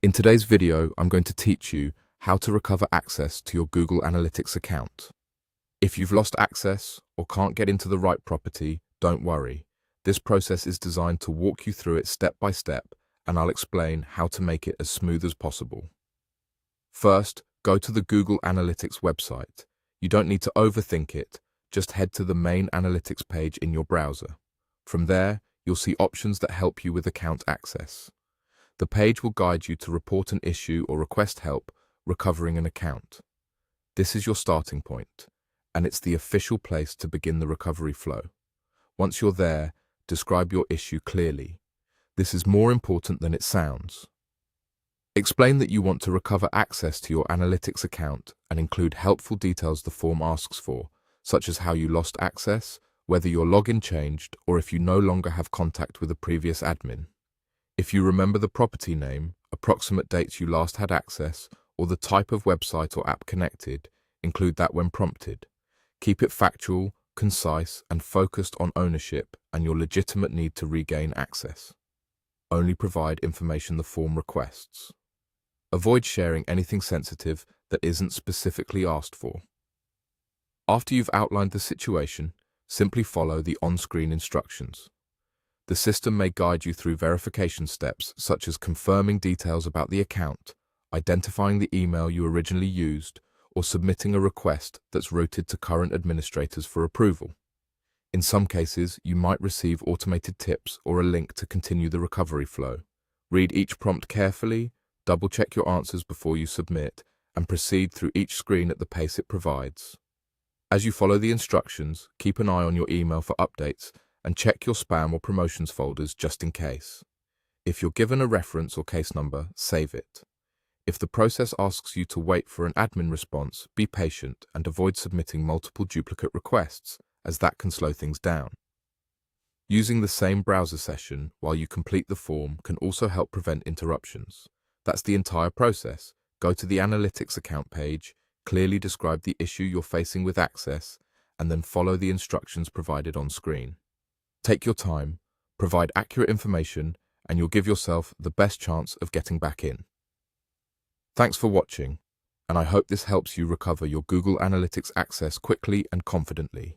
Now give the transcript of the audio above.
In today's video, I'm going to teach you how to recover access to your Google Analytics account. If you've lost access or can't get into the right property, don't worry. This process is designed to walk you through it step by step, and I'll explain how to make it as smooth as possible. First, go to the Google Analytics website. You don't need to overthink it, just head to the main Analytics page in your browser. From there, you'll see options that help you with account access. The page will guide you to report an issue or request help recovering an account. This is your starting point, and it's the official place to begin the recovery flow. Once you're there, describe your issue clearly. This is more important than it sounds. Explain that you want to recover access to your analytics account and include helpful details the form asks for, such as how you lost access, whether your login changed, or if you no longer have contact with a previous admin. If you remember the property name, approximate dates you last had access, or the type of website or app connected, include that when prompted. Keep it factual, concise, and focused on ownership and your legitimate need to regain access. Only provide information the form requests. Avoid sharing anything sensitive that isn't specifically asked for. After you've outlined the situation, simply follow the on-screen instructions. The system may guide you through verification steps such as confirming details about the account, identifying the email you originally used, or submitting a request that's routed to current administrators for approval. In some cases, you might receive automated tips or a link to continue the recovery flow. Read each prompt carefully, double-check your answers before you submit, and proceed through each screen at the pace it provides. As you follow the instructions, keep an eye on your email for updates and check your spam or promotions folders just in case. If you're given a reference or case number, save it. If the process asks you to wait for an admin response, be patient and avoid submitting multiple duplicate requests, as that can slow things down. Using the same browser session while you complete the form can also help prevent interruptions. That's the entire process. Go to the Analytics account page, clearly describe the issue you're facing with access, and then follow the instructions provided on screen. Take your time, provide accurate information, and you'll give yourself the best chance of getting back in. Thanks for watching, and I hope this helps you recover your Google Analytics access quickly and confidently.